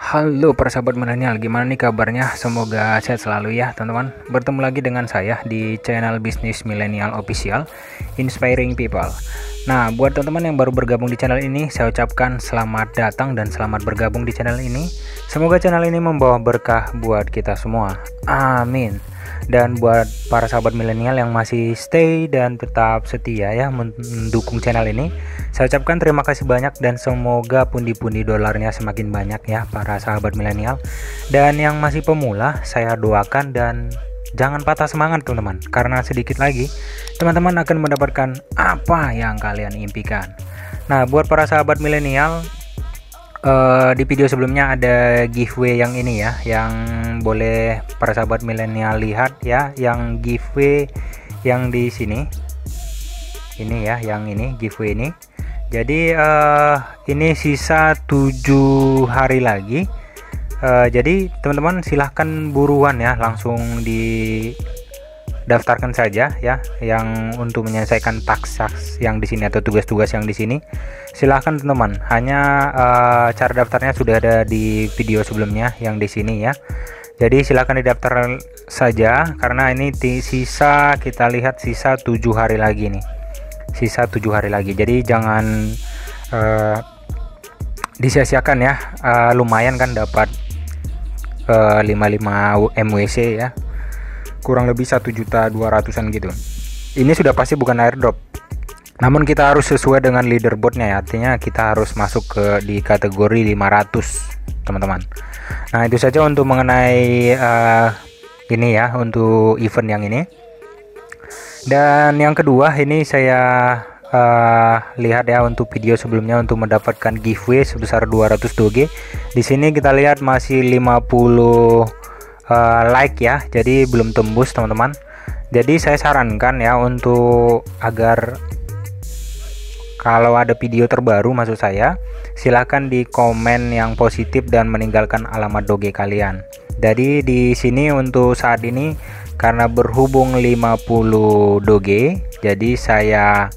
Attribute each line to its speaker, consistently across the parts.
Speaker 1: Halo para sahabat milenial, gimana nih kabarnya? Semoga sehat selalu ya teman-teman. Bertemu lagi dengan saya di channel Bisnis Milenial Official, Inspiring People. Nah, buat teman-teman yang baru bergabung di channel ini, saya ucapkan selamat datang dan selamat bergabung di channel ini. Semoga channel ini membawa berkah buat kita semua. Amin. Dan buat para sahabat milenial yang masih stay dan tetap setia ya mendukung channel ini, saya ucapkan terima kasih banyak dan semoga pundi-pundi dolarnya semakin banyak ya para sahabat milenial. Dan yang masih pemula, saya doakan dan jangan patah semangat teman-teman, karena sedikit lagi teman-teman akan mendapatkan apa yang kalian impikan. Nah, buat para sahabat milenial, di video sebelumnya ada giveaway yang ini ya, yang boleh para sahabat milenial lihat ya, yang giveaway yang di sini ini ya, yang ini giveaway ini. Jadi ini sisa 7 hari lagi. Jadi teman-teman silahkan buruan ya, langsung daftarkan saja ya, yang untuk menyelesaikan task yang di sini atau tugas-tugas yang di sini. Silahkan teman-teman, hanya cara daftarnya sudah ada di video sebelumnya yang di sini ya. Jadi silahkan didaftar saja, karena ini sisa, kita lihat sisa 7 hari lagi nih, sisa 7 hari lagi. Jadi jangan disia-siakan ya. Lumayan kan dapat 55 MWC ya, kurang lebih 1.200.000-an gitu. Ini sudah pasti bukan airdrop, namun kita harus sesuai dengan leaderboardnya ya, artinya kita harus masuk di kategori 500 teman-teman. Nah, itu saja untuk mengenai ini ya, untuk event yang ini. Dan yang kedua, ini saya lihat ya, untuk video sebelumnya untuk mendapatkan giveaway sebesar 200 doge. Di sini kita lihat masih 50 like ya, jadi belum tembus teman-teman. Jadi saya sarankan ya, untuk agar kalau ada video terbaru maksud saya, silahkan di komen yang positif dan meninggalkan alamat doge kalian. Jadi di sini untuk saat ini karena berhubung 50 doge, jadi saya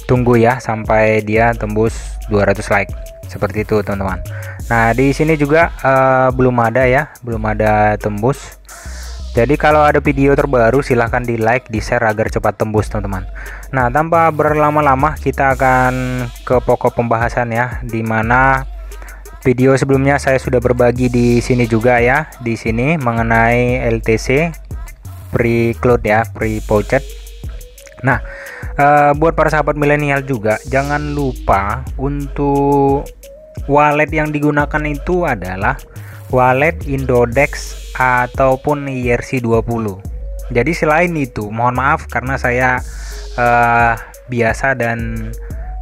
Speaker 1: tunggu ya sampai dia tembus 200 like, seperti itu teman-teman. Nah, di sini juga belum ada ya, belum ada tembus. Jadi kalau ada video terbaru silahkan di like, di share agar cepat tembus teman-teman. Nah, tanpa berlama-lama kita akan ke pokok pembahasan ya, dimana video sebelumnya saya sudah berbagi di sini juga ya, di sini mengenai LTC pre-cloud ya, pre-pouched. Nah, buat para sahabat milenial juga jangan lupa untuk wallet yang digunakan itu adalah wallet Indodex ataupun ERC20. Jadi selain itu, mohon maaf karena saya biasa dan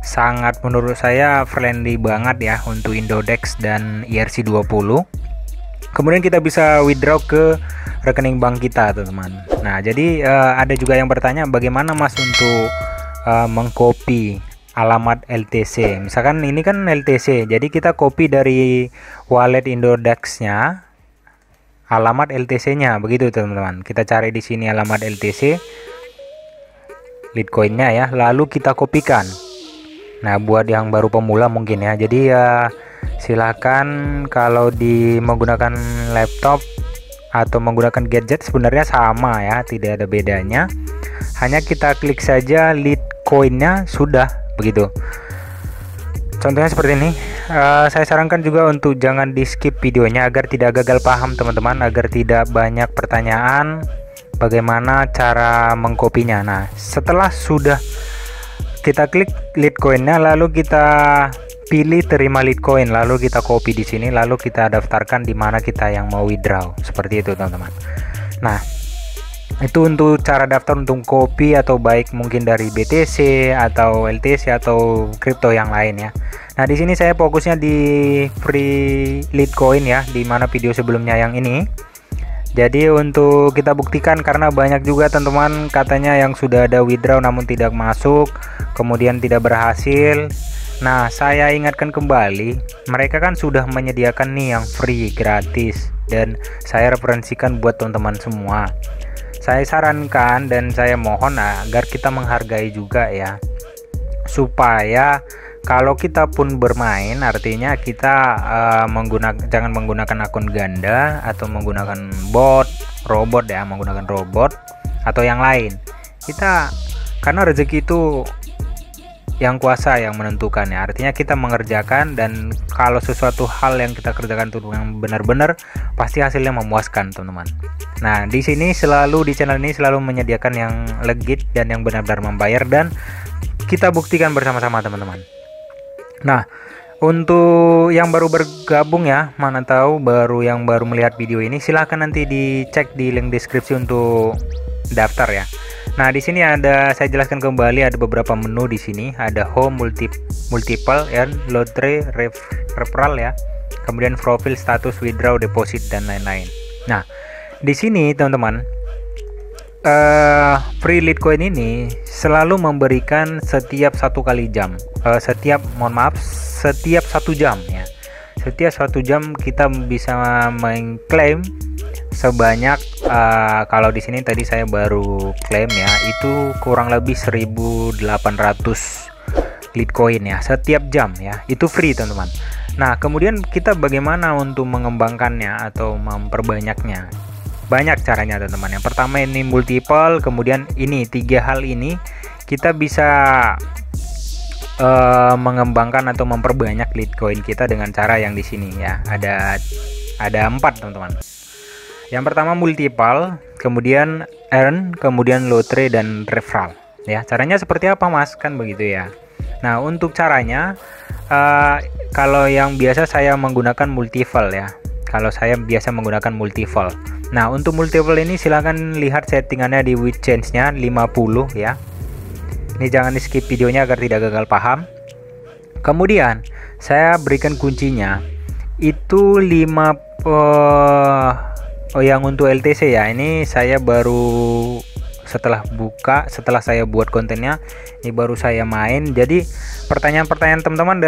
Speaker 1: sangat menurut saya friendly banget ya untuk Indodex dan ERC20. Kemudian kita bisa withdraw ke rekening bank kita teman-teman. Nah, jadi ada juga yang bertanya bagaimana Mas untuk mengcopy alamat LTC. Misalkan ini kan LTC, jadi kita copy dari wallet Indodex-nya alamat LTC-nya, begitu teman-teman. Kita cari di sini alamat LTC Litecoin-nya ya, lalu kita kopikan. Nah, buat yang baru pemula mungkin ya, jadi ya silakan kalau menggunakan laptop atau menggunakan gadget sebenarnya sama ya, tidak ada bedanya. Hanya kita klik saja Litecoin-nya, sudah begitu. Contohnya seperti ini. Saya sarankan juga untuk jangan di skip videonya agar tidak gagal paham teman-teman, agar tidak banyak pertanyaan bagaimana cara mengkopinya. Nah, setelah sudah kita klik Litecoin-nya, lalu kita pilih terima Litecoin, lalu kita copy di sini, lalu kita daftarkan di mana kita yang mau withdraw, seperti itu teman-teman. Nah, itu untuk cara daftar untuk copy, atau baik mungkin dari BTC atau LTC atau kripto yang lain ya. Nah, di sini saya fokusnya di free Litecoin ya, di mana video sebelumnya yang ini. Jadi untuk kita buktikan, karena banyak juga teman-teman katanya yang sudah ada withdraw namun tidak masuk, kemudian tidak berhasil. Nah, saya ingatkan kembali, mereka kan sudah menyediakan nih yang free, gratis, dan saya referensikan buat teman-teman semua. Saya sarankan dan saya mohon agar kita menghargai juga ya, supaya Kalau kita pun bermain, artinya kita jangan menggunakan akun ganda atau menggunakan robot ya, menggunakan robot atau yang lain. Karena rezeki itu yang kuasa yang menentukan ya. Artinya kita mengerjakan, dan kalau sesuatu hal yang kita kerjakan itu yang benar-benar, pasti hasilnya memuaskan, teman-teman. Nah, di channel ini selalu menyediakan yang legit dan yang benar-benar membayar, dan kita buktikan bersama-sama, teman-teman. Nah, untuk yang baru bergabung ya, mana tahu yang baru melihat video ini, silahkan nanti dicek di link deskripsi untuk daftar ya. Nah, di sini saya jelaskan kembali, ada beberapa menu di sini, ada home, multiple, and lottery, referral ya. Kemudian profil, status, withdraw, deposit, dan lain-lain. Nah, di sini teman-teman, free Litecoin ini selalu memberikan setiap 1 kali jam, setiap 1 jam ya. Setiap 1 jam kita bisa mengklaim sebanyak kalau di sini tadi saya baru klaim ya, itu kurang lebih 1.800 Litecoin ya setiap jam ya, itu free teman-teman. Nah, kemudian kita bagaimana untuk mengembangkannya atau memperbanyaknya? Banyak caranya teman-teman. Yang pertama ini multiple, kemudian ini 3 hal ini kita bisa mengembangkan atau memperbanyak Litecoin kita dengan cara yang di sini ya. Ada 4 teman-teman. Yang pertama multiple, kemudian earn, kemudian lottery, dan referral ya. Caranya seperti apa Mas? Kan begitu ya. Nah, untuk caranya kalau yang biasa saya menggunakan multiple ya. Kalau saya biasa menggunakan multiple. Nah, untuk multiple ini silahkan lihat settingannya di with change-nya 50 ya. Ini jangan di skip videonya agar tidak gagal paham. Kemudian saya berikan kuncinya itu 5 yang untuk LTC ya, ini saya baru setelah saya buat kontennya, ini baru saya main. Jadi pertanyaan-pertanyaan teman-teman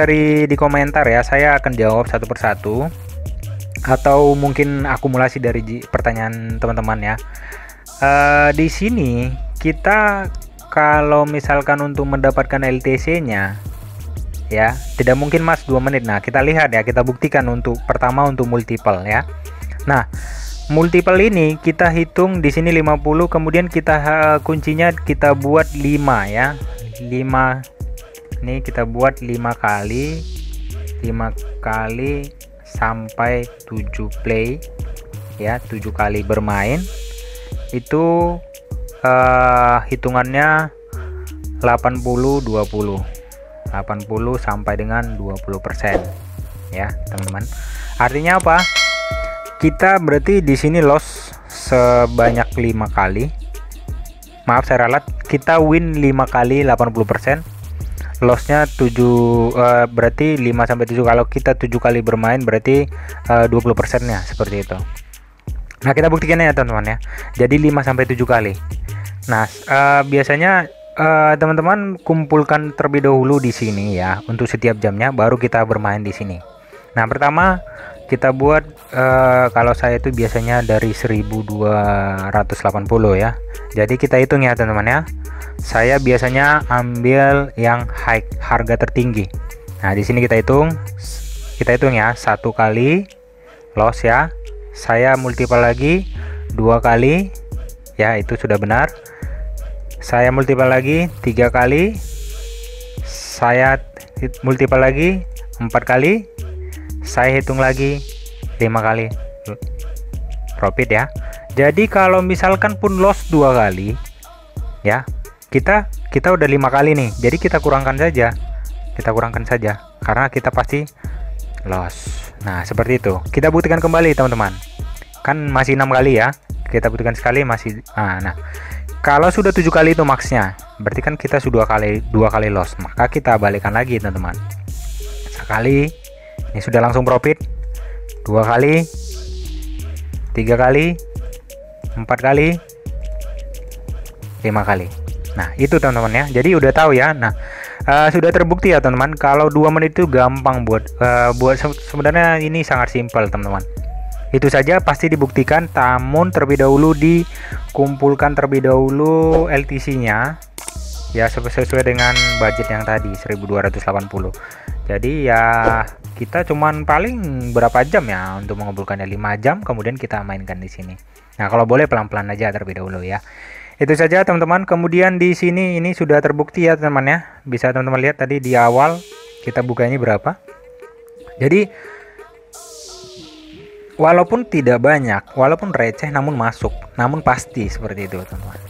Speaker 1: di komentar ya, saya akan jawab satu persatu, atau mungkin akumulasi dari pertanyaan teman-teman ya. Di sini kita kalau misalkan untuk mendapatkan LTC-nya ya, tidak mungkin Mas 2 menit. Nah, kita lihat ya, kita buktikan pertama untuk multiple ya. Nah, multiple ini kita hitung di sini 50, kemudian kita kuncinya kita buat 5 ya. 5 ini kita buat 5 kali sampai 7 play ya, 7 kali bermain. Itu hitungannya 80 sampai dengan 20% ya, teman-teman. Artinya apa? Kita berarti di sini loss sebanyak 5 kali. Maaf saya ralat, kita win 5 kali 80%. Lossnya 7 berarti 5 sampai 7. Kalau kita 7 kali bermain berarti 20%-nya seperti itu. Nah, kita buktikan ya teman-teman ya. Jadi 5 sampai 7 kali. Nah, biasanya teman-teman kumpulkan terlebih dahulu di sini ya untuk setiap jamnya, baru kita bermain di sini. Nah, pertama kita buat kalau saya itu biasanya dari 1280 ya. Jadi kita hitung ya teman-teman ya. Saya biasanya ambil yang high, harga tertinggi. Nah, di sini kita hitung ya, 1 kali loss ya. Saya multiple lagi 2 kali ya, itu sudah benar. Saya multiple lagi 3 kali. Saya multiple lagi 4 kali. Saya hitung lagi 5 kali profit ya. Jadi kalau misalkan pun loss 2 kali ya, kita udah 5 kali nih. Jadi kita kurangkan saja karena kita pasti loss. Nah, seperti itu. Kita buktikan kembali teman-teman. Kan masih 6 kali ya. Kita buktikan sekali masih. Nah, kalau sudah 7 kali itu maksnya, berarti kan kita sudah 2 kali loss. Maka kita balikan lagi teman-teman. Sekali, ini sudah langsung profit. 2 kali, 3 kali, 4 kali, 5 kali. Nah, itu teman-teman ya. Jadi udah tahu ya. Nah, sudah terbukti ya teman-teman. Kalau 2 menit itu gampang buat sebenarnya ini sangat simpel teman-teman. Itu saja pasti dibuktikan, namun terlebih dahulu dikumpulkan terlebih dahulu LTC-nya ya sesuai dengan budget yang tadi 1280. Jadi ya kita cuman paling berapa jam ya untuk mengabulkannya, 5 jam kemudian kita mainkan di sini. Nah, kalau boleh pelan-pelan aja terlebih dahulu ya. Itu saja teman-teman. Kemudian di sini ini sudah terbukti ya teman-teman ya. Bisa teman-teman lihat tadi di awal kita buka ini berapa. Jadi walaupun tidak banyak, walaupun receh namun masuk, namun pasti seperti itu teman-teman.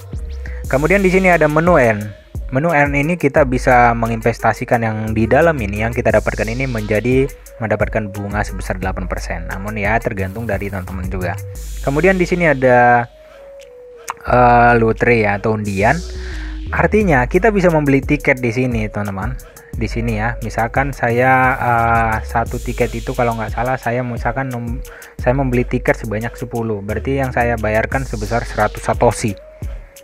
Speaker 1: Kemudian di sini ada menu N. Menu N ini kita bisa menginvestasikan yang di dalam ini, yang kita dapatkan ini menjadi mendapatkan bunga sebesar 8%. Namun ya tergantung dari teman-teman juga. Kemudian di sini ada lotre ya, atau undian. Artinya kita bisa membeli tiket di sini teman-teman. Di sini ya, misalkan saya satu tiket itu kalau nggak salah saya misalkan saya membeli tiket sebanyak 10, berarti yang saya bayarkan sebesar 100 satoshi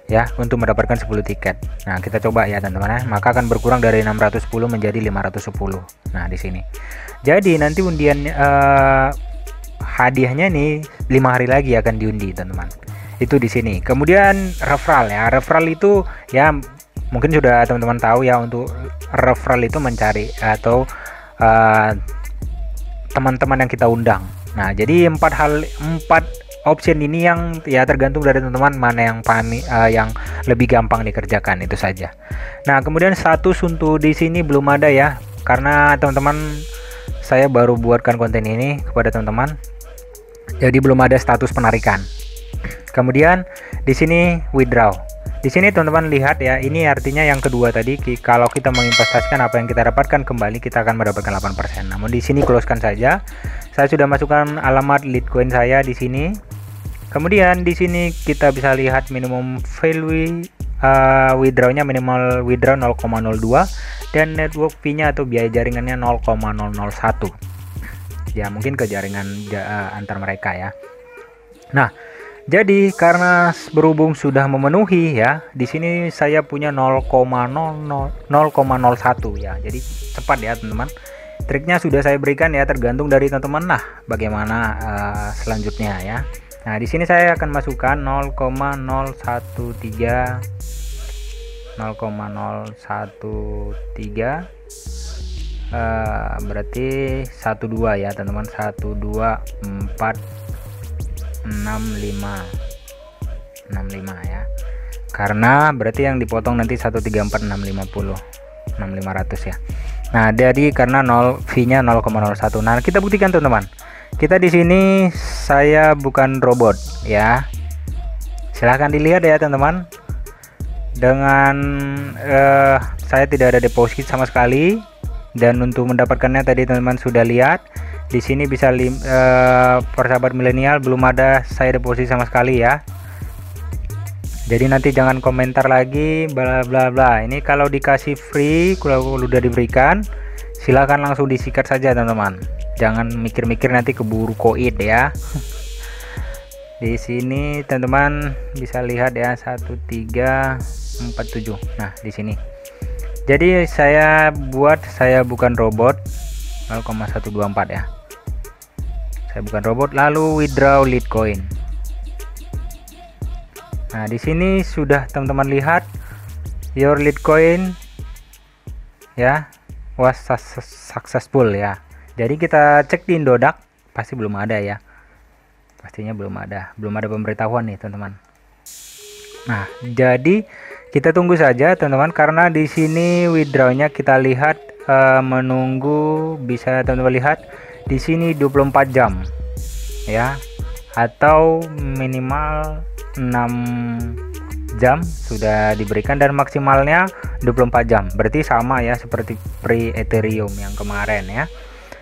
Speaker 1: ya untuk mendapatkan 10 tiket. Nah, kita coba ya teman-teman ya, maka akan berkurang dari 610 menjadi 510. Nah, di sini. Jadi nanti undian hadiahnya nih 5 hari lagi akan diundi teman-teman. Itu di sini. Kemudian referral ya. Referral itu ya mungkin sudah teman-teman tahu ya, untuk referral itu mencari atau teman-teman yang kita undang. Nah, jadi 4 option ini yang ya tergantung dari teman-teman mana yang lebih gampang dikerjakan, itu saja. Nah, kemudian status untuk di sini belum ada ya, karena teman-teman saya baru buatkan konten ini kepada teman-teman. Jadi belum ada status penarikan. Kemudian di sini withdraw. Di sini teman-teman lihat ya, ini artinya yang kedua tadi, kalau kita menginvestasikan apa yang kita dapatkan kembali, kita akan mendapatkan 8%. Namun di sini closekan saja. Saya sudah masukkan alamat Litecoin saya di sini. Kemudian di sini kita bisa lihat minimum value withdrawnya, minimal withdraw 0,02 dan network fee-nya atau biaya jaringannya 0,001. Ya, mungkin ke jaringan antar mereka ya. Nah, jadi karena berhubung sudah memenuhi ya, di sini saya punya 0,01 ya. Jadi cepat ya teman-teman. Triknya sudah saya berikan ya, tergantung dari teman-teman. Nah, bagaimana selanjutnya ya. Nah, di sini saya akan masukkan 0,013 berarti 12 ya teman-teman, 12465 ya, karena berarti yang dipotong nanti 134,650 ya. Nah, jadi karena fee-nya 0,01. Nah, kita buktikan teman-teman. Kita di sini saya bukan robot ya. Silahkan dilihat ya teman-teman. Dengan saya tidak ada deposit sama sekali, dan untuk mendapatkannya tadi teman-teman sudah lihat. Di sini bisa persahabat milenial belum ada saya deposit sama sekali ya. Jadi nanti jangan komentar lagi bla bla bla. Ini kalau dikasih free, kalau udah diberikan, silakan langsung disikat saja teman-teman. Jangan mikir-mikir nanti keburu koin ya. Di sini teman-teman bisa lihat ya 1347. Nah, di sini. Jadi saya bukan robot 0,124 ya. Saya bukan robot. Lalu withdraw Litecoin. Nah, di sini sudah teman-teman lihat your Litecoin ya was successful ya. Jadi kita cek di Indodax, pasti belum ada ya. Pastinya belum ada pemberitahuan nih teman-teman. Nah, jadi kita tunggu saja teman-teman, karena di sini withdrawnya kita lihat menunggu, bisa teman-teman lihat di sini 24 jam ya, atau minimal 6 jam sudah diberikan, dan maksimalnya 24 jam. Berarti sama ya seperti pre Ethereum yang kemarin ya.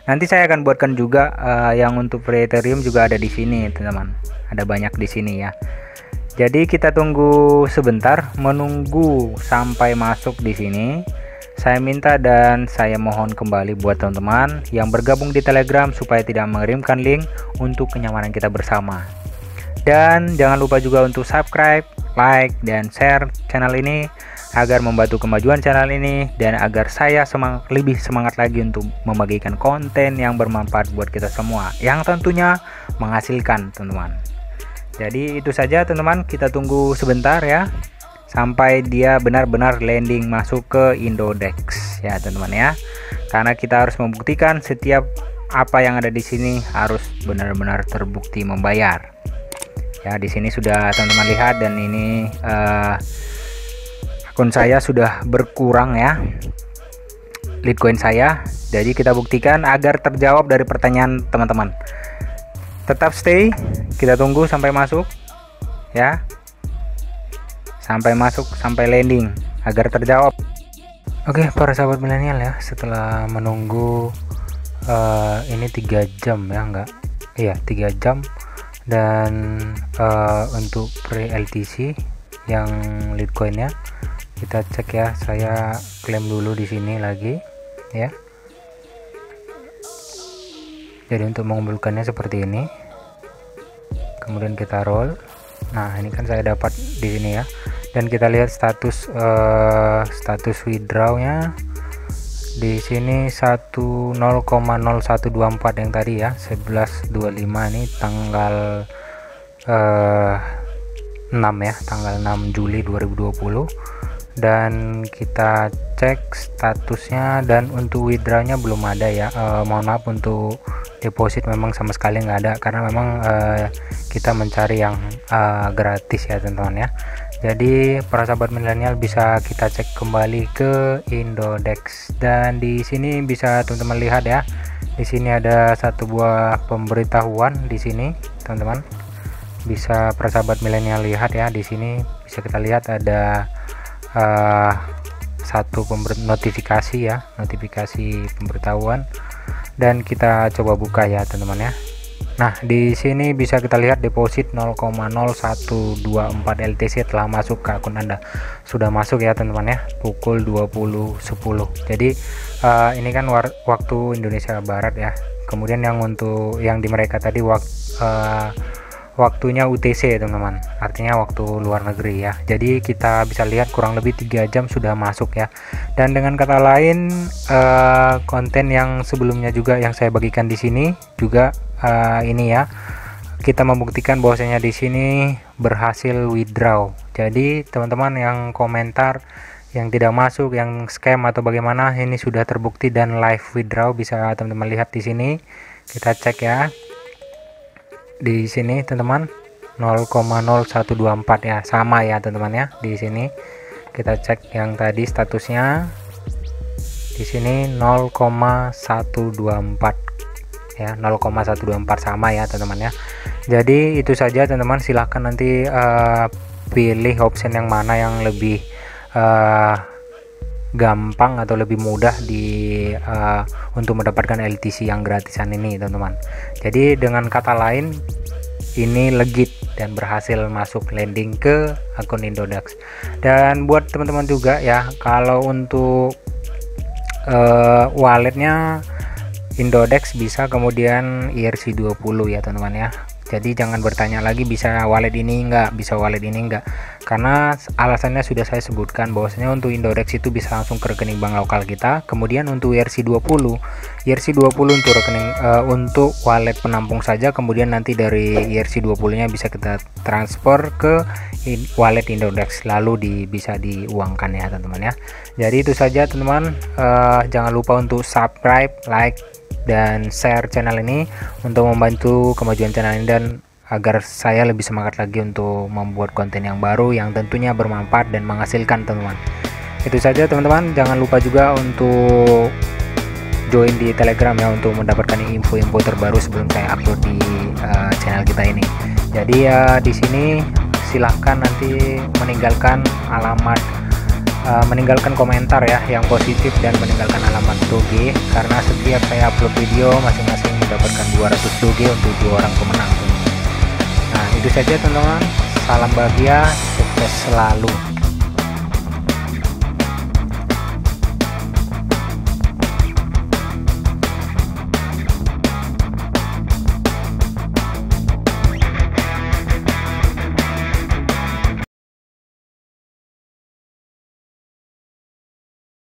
Speaker 1: Nanti saya akan buatkan juga yang untuk pre Ethereum juga ada di sini teman-teman. Ada banyak di sini ya. Jadi kita tunggu sebentar, menunggu sampai masuk di sini. Saya minta dan saya mohon kembali buat teman-teman yang bergabung di Telegram supaya tidak mengirimkan link untuk kenyamanan kita bersama. Dan jangan lupa juga untuk subscribe, like, dan share channel ini agar membantu kemajuan channel ini dan agar saya lebih semangat lagi untuk membagikan konten yang bermanfaat buat kita semua, yang tentunya menghasilkan teman-teman. Jadi itu saja teman-teman, kita tunggu sebentar ya sampai dia benar-benar landing masuk ke Indodex ya teman-teman ya. Karena kita harus membuktikan setiap apa yang ada di sini harus benar-benar terbukti membayar. Ya, di sini sudah teman-teman lihat, dan ini akun saya sudah berkurang ya, Litecoin saya. Jadi kita buktikan agar terjawab dari pertanyaan teman-teman. Tetap stay, kita tunggu sampai masuk ya. Sampai masuk, sampai landing agar terjawab. Oke, para sahabat milenial ya, setelah menunggu ini 3 jam ya, enggak? Iya, 3 jam. Dan untuk pre LTC yang Litecoinnya kita cek ya, saya klaim dulu di sini lagi ya. Jadi untuk mengumpulkannya seperti ini, kemudian kita roll. Nah, ini kan saya dapat di sini ya, dan kita lihat status withdrawnya di sini 0,0124 yang tadi ya, 11.25 ini tanggal 6 ya, tanggal 6 Juli 2020. Dan kita cek statusnya, dan untuk withdrawnya belum ada ya. Mohon maaf, untuk deposit memang sama sekali nggak ada, karena memang kita mencari yang gratis ya teman-teman ya. Jadi para sahabat milenial bisa kita cek kembali ke Indodex, dan di sini bisa teman-teman lihat ya. Di sini ada satu buah pemberitahuan di sini teman-teman. Bisa para sahabat milenial lihat ya, di sini bisa kita lihat ada satu notifikasi ya, notifikasi pemberitahuan, dan kita coba buka ya teman-teman ya. Nah, di sini bisa kita lihat deposit 0,0124 LTC telah masuk ke akun Anda. Sudah masuk ya teman-teman ya, pukul 20.10. Jadi ini kan waktu Indonesia Barat ya. Kemudian yang untuk yang di mereka tadi waktunya UTC teman-teman, artinya waktu luar negeri ya. Jadi kita bisa lihat kurang lebih 3 jam sudah masuk ya. Dan dengan kata lain, konten yang sebelumnya juga yang saya bagikan di sini juga ini ya, kita membuktikan bahwasanya di sini berhasil withdraw. Jadi teman-teman yang komentar yang tidak masuk, yang scam atau bagaimana, ini sudah terbukti dan live withdraw, bisa teman-teman lihat di sini. Kita cek ya. Di sini teman-teman 0,0124 ya, sama ya teman-teman ya. Di sini kita cek yang tadi statusnya, di sini 0,124 ya, 0,124 sama ya teman-teman ya. Jadi itu saja teman-teman, silahkan nanti pilih option yang mana yang lebih gampang atau lebih mudah untuk mendapatkan LTC yang gratisan ini teman-teman. Jadi dengan kata lain, ini legit dan berhasil masuk landing ke akun Indodex. Dan buat teman-teman juga ya, kalau untuk walletnya Indodex bisa, kemudian ERC20 ya teman-teman ya. Jadi jangan bertanya lagi bisa wallet ini enggak, bisa wallet ini enggak, karena alasannya sudah saya sebutkan bahwasanya untuk Indodex itu bisa langsung ke rekening bank lokal kita. Kemudian untuk ERC20 untuk rekening untuk wallet penampung saja, kemudian nanti dari ERC20 nya bisa kita transfer ke wallet Indodex, lalu bisa diuangkan ya teman-teman ya. Jadi itu saja teman-teman, jangan lupa untuk subscribe, like, dan share channel ini untuk membantu kemajuan channel ini, dan agar saya lebih semangat lagi untuk membuat konten yang baru yang tentunya bermanfaat dan menghasilkan teman-teman. Itu saja teman-teman, jangan lupa juga untuk join di Telegram ya, untuk mendapatkan info-info terbaru sebelum saya upload di channel kita ini. Jadi ya di sini silahkan nanti meninggalkan komentar ya yang positif, dan meninggalkan alamat doge, karena setiap saya upload video masing-masing mendapatkan 200 doge untuk 2 orang pemenang. Nah itu saja teman-teman, salam bahagia, sukses selalu.